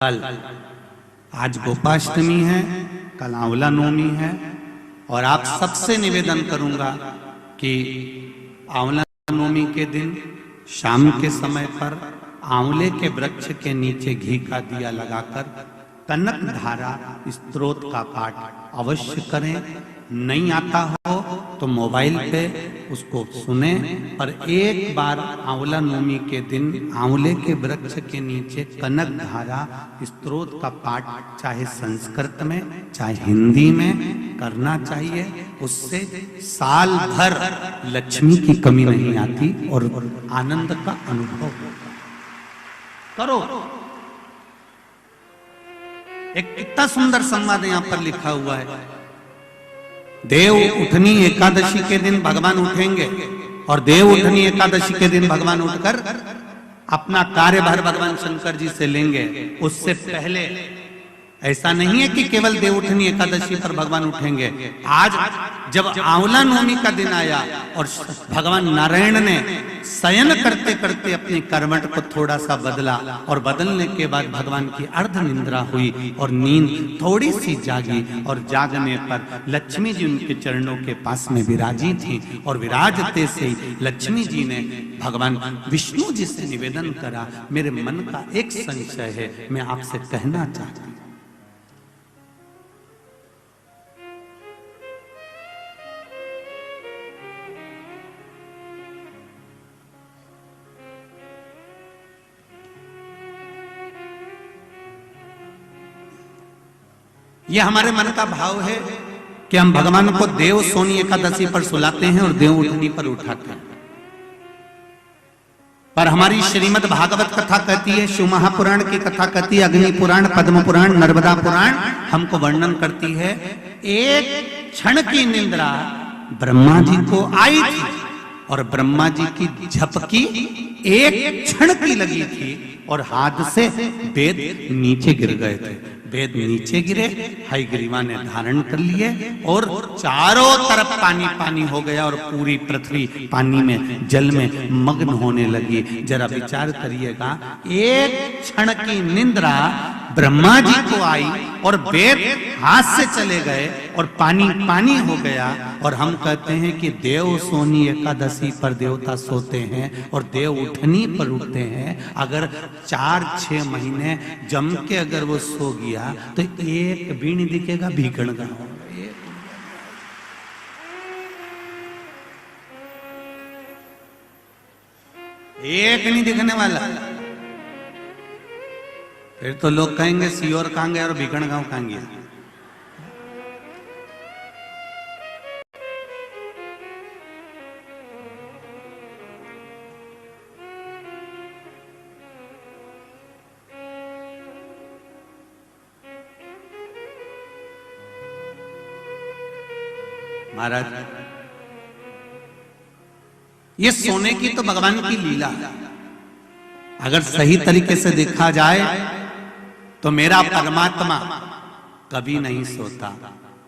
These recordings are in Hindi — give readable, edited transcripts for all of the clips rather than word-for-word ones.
कल आज गोपाष्टमी है, कल आंवला नवमी है और आप सबसे निवेदन करूंगा कि आंवला नवमी के दिन शाम के समय पर आंवले के वृक्ष के नीचे घी का दिया लगाकर कनक धारा स्तोत्र का पाठ अवश्य करें। नहीं आता हो तो मोबाइल पे उसको सुने, पर एक बार आंवला नवमी के दिन आंवले के वृक्ष के नीचे कनक धारा स्तोत्र का पाठ चाहे संस्कृत में चाहे हिंदी में करना चाहिए। उससे साल भर लक्ष्मी की कमी नहीं आती और आनंद का अनुभव करो। एक कितना सुंदर संवाद यहां पर लिखा हुआ है। देव उठनी एकादशी के दिन भगवान उठेंगे और देव उठनी एकादशी के दिन भगवान उठकर अपना कार्यभार भगवान शंकर जी से लेंगे। उससे पहले ऐसा नहीं है कि केवल देव उठनी एकादशी पर भगवान उठेंगे। आज जब आंवला नवमी का दिन आया और भगवान नारायण ने शयन करते करते अपनी करवट को थोड़ा सा बदला और बदलने के बाद भगवान की अर्ध निंद्रा हुई और नींद थोड़ी सी जागी और जागने पर लक्ष्मी जी उनके चरणों के पास में विराजी थी और विराजते से लक्ष्मी जी ने भगवान विष्णु जी से निवेदन करा, मेरे मन का एक संशय है, मैं आपसे कहना चाहती हूं। यह हमारे मन का भाव है कि हम भगवान को देव सोनी एकादशी पर सुलाते हैं और देव उठनी पर उठाते हैं। पर हमारी श्रीमद् भागवत कथा कहती है, शिव महापुराण की कथा कहती है, अग्नि पुराण, पद्म पुराण, नर्मदा पुराण हमको वर्णन करती है। एक क्षण की निंद्रा ब्रह्मा जी को आई थी और ब्रह्मा जी की झपकी एक क्षण की लगी थी और हाथ से वेद नीचे गिर गए थे। वेद नीचे गिरे, हयग्रीवा ने धारण कर लिए और चारों तरफ पानी पानी हो गया और पूरी पृथ्वी पानी में जल में मग्न होने लगी। जरा विचार करिएगा, एक क्षण की निंद्रा ब्रह्मा जी को आई और वेद हाथ से चले गए और पानी पानी हो गया। और हम कहते हैं कि देव सोनी एकादशी पर देवता सोते हैं और देव उठनी पर उठते हैं। अगर 4-6 महीने जम के अगर वो सो गया तो एक भी नहीं दिखेगा भीखण का। एक नहीं दिखने वाला। फिर तो लोग कहेंगे सियोर कहां गया और भीखण गांव कहां गया। महाराज, ये सोने की तो भगवान की लीला है। अगर सही तरीके से देखा जाए तो मेरा परमात्मा कभी नहीं सोता।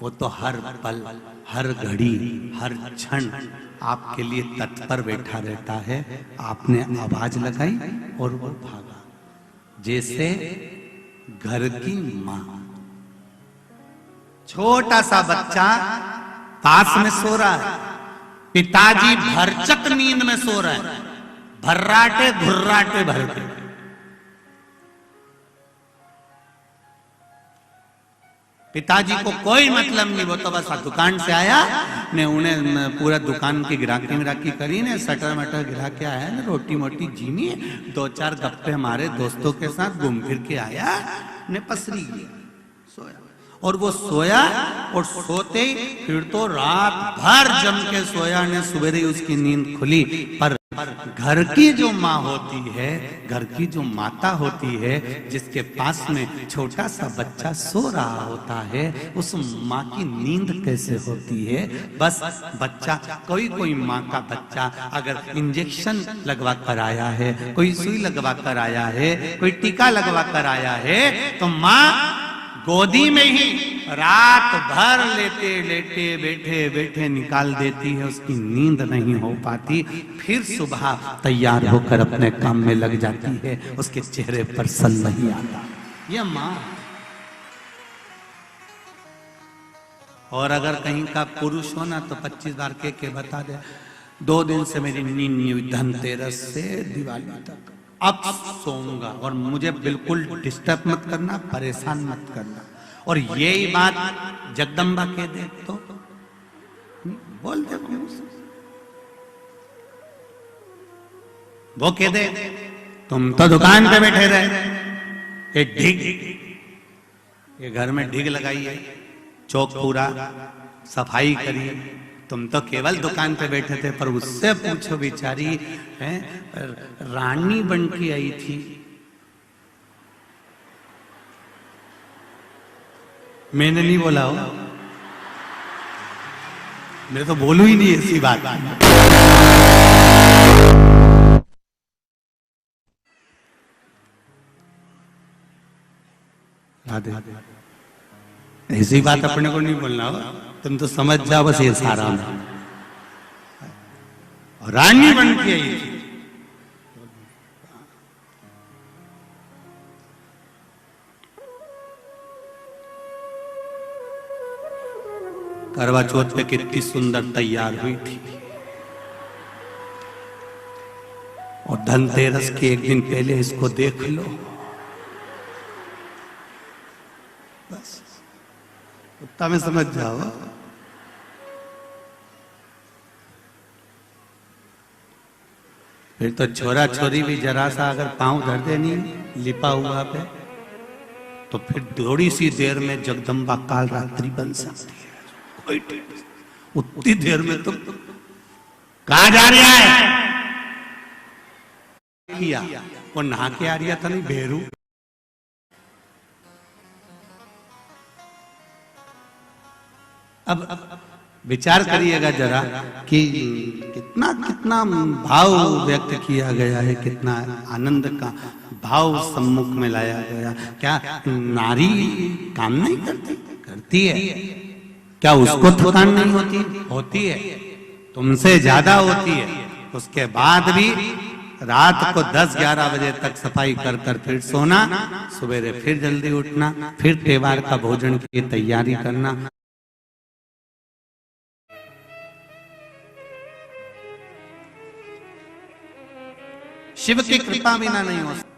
वो तो हर पल, हर घड़ी, हर क्षण आपके लिए तत्पर बैठा रहता है। आपने आवाज लगाई और वो भागा। जैसे घर की मां, छोटा सा बच्चा पास में सो रहा है, पिताजी भरचक नींद में सो रहे हैं, भर्राटे घुर्राटे भरते। पिताजी को कोई मतलब नहीं, वो तो बस दुकान से आया ने उन्हें पूरा दुकान की गिराकी मिराकी करी ने, सटर मटर गिरा के आया ने, रोटी मोटी जीनी, 2-4 गप्पे मारे दोस्तों के साथ, घूम फिर के आया ने, पसरी गया, सोया। और वो सोया और सोते ही फिर तो रात भर जम के सोया ने, सवेरे उसकी नींद खुली। पर घर की जो माँ होती है, घर की जो माता होती है, जिसके पास में छोटा सा बच्चा सो रहा होता है, उस माँ की नींद कैसे होती है। बस बच्चा, कोई माँ का बच्चा अगर इंजेक्शन लगवा कर आया है, कोई सुई लगवा कर आया है, कोई टीका लगवा कर आया है, तो माँ गोदी में ही रात भर लेटे लेटे बैठे बैठे निकाल देती है, उसकी नींद नहीं हो पाती। फिर सुबह तैयार होकर अपने काम में लग जाती है, उसके चेहरे पर सल नहीं आता। ये माँ। और अगर कहीं का पुरुष हो ना तो 25 बार के बता दे, 2 दिन से मेरी नींद नहीं हुई, धनतेरस से दिवाली तक, अब सोऊंगा और मुझे बिल्कुल डिस्टर्ब मत करना, परेशान मत करना। और यही बात जगदम्बा के दे तो बोल दे, वो कह दे तुम तो दुकान पे बैठे रहे, ये ढिग, ये घर में ढिग लगाई है, चौक पूरा सफाई करी, तुम तो केवल दुकान पे बैठे थे। पर उससे पूछो, बेचारी है रानी बन के आई थी, मैंने नहीं बोला हो, मैं तो बोलू ही नहीं ऐसी बात। ऐसी बात अपने को नहीं बोलना हो, तुम तो समझ जाओ बस ये सारा में। रानी बन के आई थी, करवा चौथ पे कितनी सुंदर तैयार हुई थी, और धनतेरस के एक दिन पहले इसको देख लो, बस उतना में समझ जाओ। फिर तो छोरा छोरी भी जरा सा अगर पांव धर दे नहीं लिपा हुआ पे, तो फिर थोड़ी सी देर में जगदम्बा काल रात्रि बन सकती है। उतनी देर में तो कहा जा रहा है किया, वो नहा के आ रहा था नहीं भेरू। अब विचार करिएगा जरा कि कितना कितना भाव व्यक्त किया गया है, कितना आनंद का भाव सम्मुख में लाया गया। क्या नारी काम नहीं करती? करती है। क्या उसको थकान नहीं होती? होती है, तुमसे ज्यादा होती है। उसके बाद भी रात को 10-11 बजे तक सफाई कर कर फिर सोना, सवेरे फिर जल्दी उठना, फिर त्योहार का भोजन की तैयारी करना। शिव की कृपा बिना नहीं हो सकता।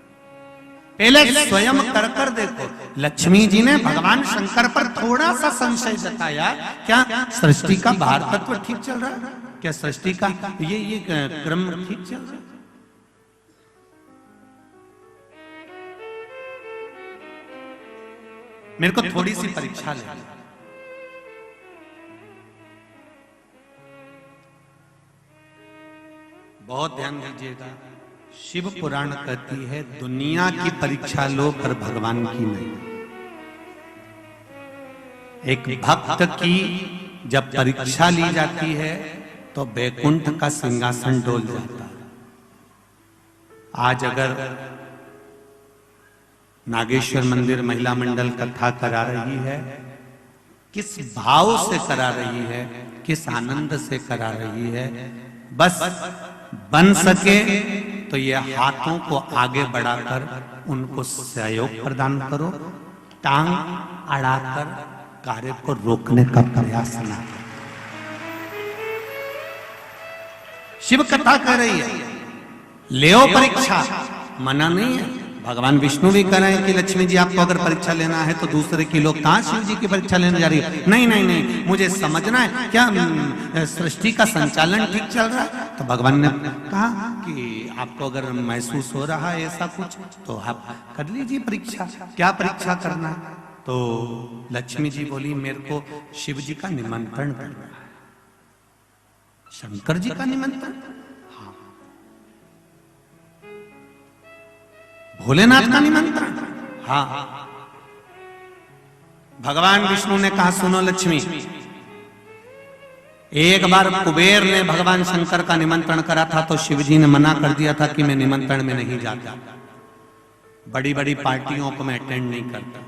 पहले स्वयं कर कर देखो। लक्ष्मी जी ने भगवान शंकर पर थोड़ा सा संशय जताया, क्या सृष्टि का बाहर तत्व ठीक चल रहा है? क्या सृष्टि का ये क्रम ठीक चल रहा है? मेरे को थोड़ी सी परीक्षा ले, बहुत ध्यान दीजिएगा। शिव पुराण कहती है दुनिया की परीक्षा लो पर भगवान की नहीं। एक भक्त की जब परीक्षा ली जाती है तो बैकुंठ का सिंहासन डोल जाता है। आज अगर नागेश्वर मंदिर महिला मंडल कथा करा रही है, किस भाव से करा रही है, किस आनंद से करा रही है। बस बन सके तो ये हाथों को आगे बढ़ाकर उनको सहयोग प्रदान करो, टांग अड़ाकर कार्य को रोकने का प्रयास न करो। शिव कथा कर रही है, लेओ परीक्षा, मना नहीं है। भगवान विष्णु भी कह रहे हैं कि लक्ष्मी जी आपको अगर परीक्षा लेना है तो दूसरे की लोग कहां शिव जी की परीक्षा लेने जा रही है। नहीं नहीं नहीं, मुझे समझना है क्या सृष्टि का संचालन ठीक चल रहा है। तो भगवान ने कहा कि आपको अगर महसूस हो रहा है ऐसा कुछ तो आप कर लीजिए परीक्षा। क्या परीक्षा करना है? तो लक्ष्मी जी बोली मेरे को शिव जी का निमंत्रण करना है। शंकर जी का निमंत्रण? हाँ। भोलेनाथ का निमंत्रण? हाँ। भगवान विष्णु ने कहा सुनो लक्ष्मी, एक बार कुबेर ने भगवान शंकर का निमंत्रण करा था तो शिवजी ने मना कर दिया था कि मैं निमंत्रण में नहीं जाता, बड़ी बड़ी पार्टियों को मैं अटेंड नहीं करता।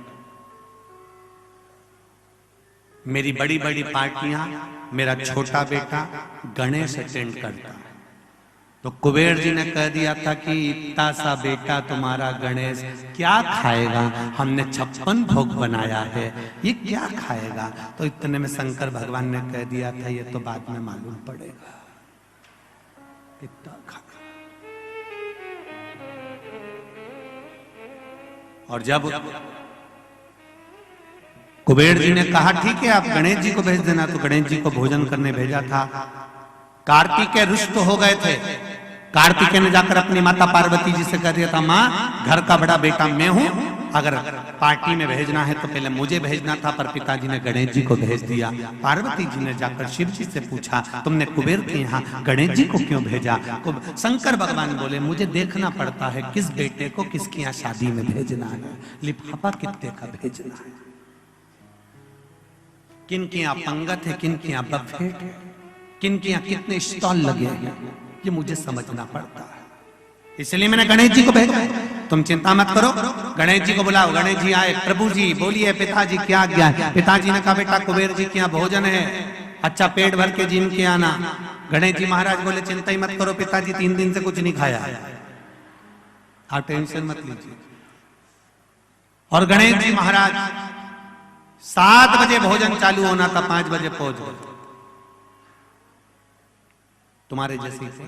मेरी बड़ी बड़ी पार्टियां मेरा छोटा बेटा गणेश अटेंड करता है। तो कुबेर जी ने कह दिया था कि इतना सा बेटा तुम्हारा गणेश क्या खाएगा, हमने 56 भोग बनाया है, ये क्या खाएगा। तो इतने में शंकर भगवान ने कह दिया था ये तो बाद में मालूम पड़ेगा कितना खाएगा। और जब कुबेर जी ने कहा ठीक है आप गणेश जी को भेज देना, तो गणेश जी को भोजन करने भेजा था। कार्तिकेय रुष्ट हो गए थे। कार्तिकेय ने जाकर अपनी माता पार्वती जी से कह दिया था माँ घर का बड़ा बेटा मैं हूं, अगर पार्टी में भेजना है तो पहले मुझे भेजना था, पर पिताजी ने गणेश जी को भेज दिया। पार्वती जी ने जाकर शिव जी से पूछा तुमने कुबेर के यहाँ गणेश जी को क्यों भेजा। शंकर भगवान बोले मुझे देखना पड़ता है किस बेटे को किसके यहाँ शादी में भेजना है, लिफाफा कितने का भेजना है, किन के यहाँ पंगत है, किन के यहाँ बफेट है, किन के यहाँ कितने स्टॉल लगे हैं, ये मुझे समझना पड़ता है। इसलिए मैंने गणेश जी को भेजा। तुम चिंता मत करो, गणेश जी को बुलाओ। गणेश जी आए, प्रभु जी बोलिए पिताजी क्या आज्ञा है। पिताजी ने कहा बेटा कुबेर जी के यहाँ भोजन है, अच्छा पेट भर के जिम के आना। गणेश जी महाराज बोले चिंता ही मत करो पिताजी, 3 दिन से कुछ नहीं खाया, आप टेंशन मत लीजिए। और गणेश जी महाराज 7 बजे भोजन चालू होना था, 5 बजे पहुंच गए। तुम्हारे जैसे थे।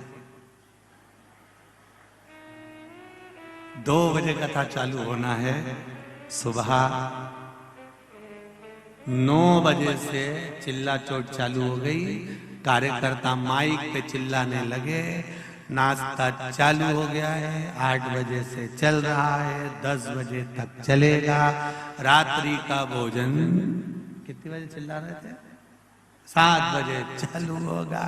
2 बजे कथा चालू होना है, सुबह 9 बजे से चिल्ला चोट चालू हो गई। कार्यकर्ता माइक पे चिल्लाने लगे, नाश्ता चालू हो गया है, 8 बजे से चल रहा है, 10 बजे तक चलेगा। रात्रि का भोजन कितने बजे चिल्ला रहे थे, 7 बजे चालू होगा।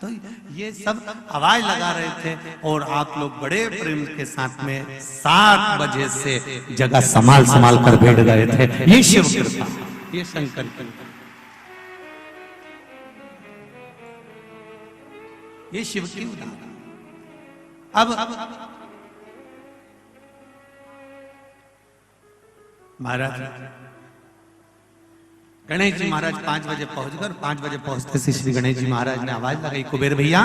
तो ये सब आवाज लगा रहे थे और आप लोग बड़े प्रेम के साथ में 7 बजे से जगह संभाल संभाल कर बैठ गए थे। ये शिव कृपा, ये शंकर कृपा, ये शिव की उदाहरण। अब महाराज गणेश जी महाराज 5 बजे पहुंच गए। 5 बजे पहुंचते से श्री गणेश जी महाराज ने आवाज लगाई कुबेर भैया,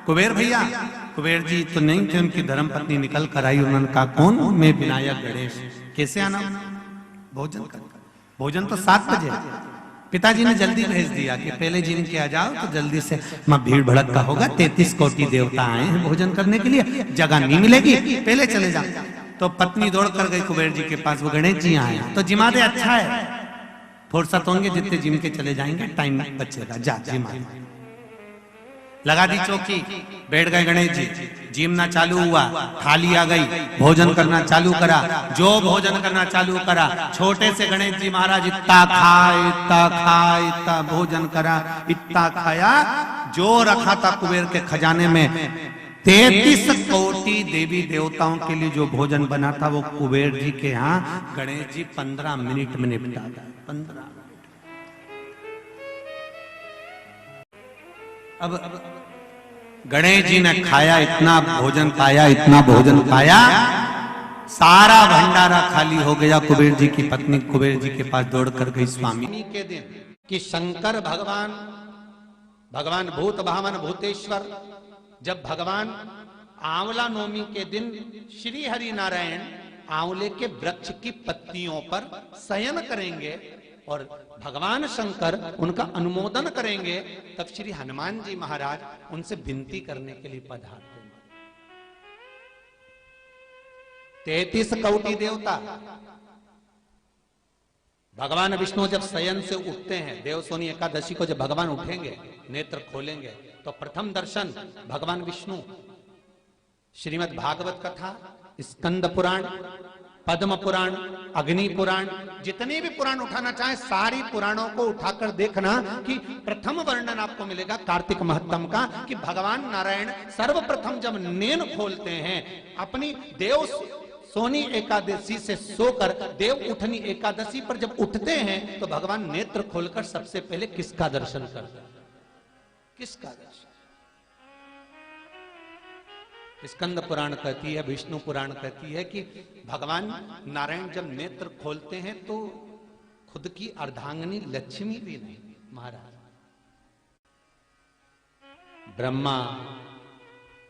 कुबेर भैया। कुबेर जी तो नहीं थे, उनकी धर्मपत्नी निकल कर आई। उन्होंने कहा कौन, मैं विनायक गणेश, कैसे आना। भोजन कर, भोजन तो 7 बजे। पिताजी ने जल्दी भेज दिया कि पहले जिन के आ जाओ तो जल्दी से, मां भीड़ भड़क का होगा, 33 कोटि देवता आए हैं भोजन करने के लिए, जगह नहीं मिलेगी, पहले चले जाओ। तो पत्नी दौड़ कर गई कुबेर जी के पास, वो गणेश जी आए तो जिमा दे, अच्छा है फुर्सत होंगे जितने जिम के चले जाएंगे, टाइम बचेगा, जा जिमा। लगा दी चौकी, बैठ गए गणेश जी। जिमना चालू हुआ, थाली आ गई, भोजन करना चालू करा। जो भोजन करना चालू करा, छोटे से गणेश जी महाराज इतना खाए, इतना खाए, इतना भोजन करा, इतना खाया जो रखा था कुबेर के खजाने में। 33 कोटि देवी देवताओं के लिए जो भोजन बना था वो कुबेर जी के यहाँ गणेश जी 15 मिनट में निपटा गए। 15 मिनट। अब गणेश जी ने खाया, इतना भोजन पाया, इतना भोजन पाया, सारा भंडारा खाली हो गया। कुबेर जी की पत्नी कुबेर जी के पास दौड़ कर गई स्वामी के दिन कि शंकर भगवान, भगवान भूत भावन भूतेश्वर, जब भगवान आंवला नवमी के दिन श्री हरि नारायण आंवले के वृक्ष की पत्तियों पर शयन करेंगे और भगवान शंकर उनका अनुमोदन करेंगे, तब श्री हनुमान जी महाराज उनसे विनती करने के लिए पधारते हैं। 33 कोटि देवता, भगवान विष्णु जब शयन से उठते हैं, देवसोनी एकादशी को जब भगवान उठेंगे, नेत्र खोलेंगे, तो प्रथम दर्शन भगवान विष्णु श्रीमद् भागवत कथा, स्कंद पुराण, पद्म पुराण, अग्नि पुराण, जितने भी पुराण उठाना चाहे सारी पुराणों को उठाकर देखना कि प्रथम वर्णन आपको मिलेगा कार्तिक महत्तम का कि भगवान नारायण सर्वप्रथम जब नेन खोलते हैं अपनी देव सोनी एकादशी से सोकर देव उठनी एकादशी पर जब उठते हैं तो भगवान नेत्र खोलकर सबसे पहले किसका दर्शन करते हैं, किसका दर्शन। स्कंद पुराण कहती है, विष्णु पुराण कहती है कि भगवान नारायण जब नेत्र खोलते हैं तो खुद की अर्धांगिनी लक्ष्मी भी नहीं, महाराज ब्रह्मा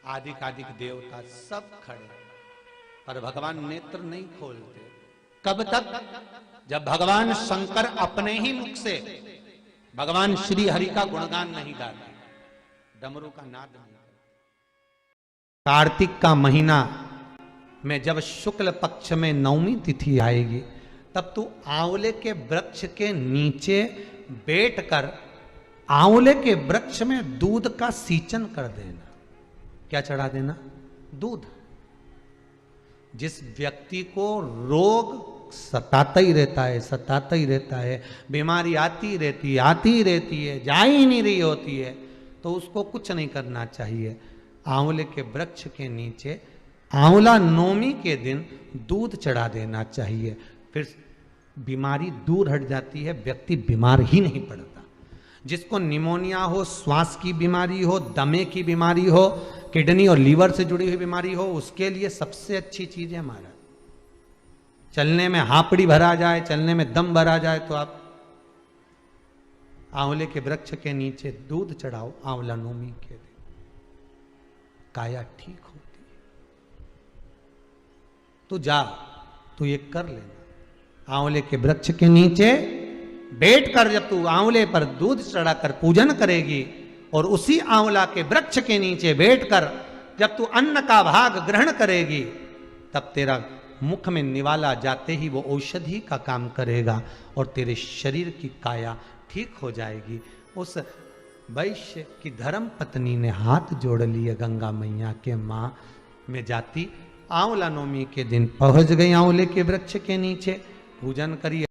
आदिकादिक देवता सब खड़े, पर भगवान नेत्र नहीं खोलते। कब तक? जब भगवान शंकर अपने ही मुख से भगवान श्री हरि का गुणगान नहीं गाते, डमरू का नाद नहीं करते। कार्तिक का महीना में जब शुक्ल पक्ष में नवमी तिथि आएगी, तब तू आंवले के वृक्ष के नीचे बैठकर आंवले के वृक्ष में दूध का सींचन कर देना। क्या चढ़ा देना? दूध। जिस व्यक्ति को रोग सताता ही रहता है, सताता ही रहता है, बीमारी आती रहती है, जा ही नहीं रही होती है, तो उसको कुछ नहीं करना चाहिए। आंवले के वृक्ष के नीचे आंवला नवमी के दिन दूध चढ़ा देना चाहिए। फिर बीमारी दूर हट जाती है, व्यक्ति बीमार ही नहीं पड़ता। जिसको निमोनिया हो, श्वास की बीमारी हो, दमे की बीमारी हो, किडनी और लीवर से जुड़ी हुई बीमारी हो, उसके लिए सबसे अच्छी चीज है महाराज। चलने में हापड़ी भरा जाए, चलने में दम भरा जाए, तो आप आंवले के वृक्ष के नीचे दूध चढ़ाओ आंवला नवमी के दिन, काया ठीक होती है। तू जा, तू ये कर लेना। आंवले के वृक्ष के नीचे बैठकर जब तू आंवले पर दूध चढ़ाकर पूजन करेगी, और उसी आंवला के वृक्ष के नीचे बैठकर जब तू अन्न का भाग ग्रहण करेगी, तब तेरा मुख में निवाला जाते ही वो औषधि का काम करेगा और तेरे शरीर की काया ठीक हो जाएगी। उस वैश्य की धर्म पत्नी ने हाथ जोड़ लिए गंगा मैया के मां में जाती, आंवला नवमी के दिन पहुंच गई आंवले के वृक्ष के नीचे, पूजन करी।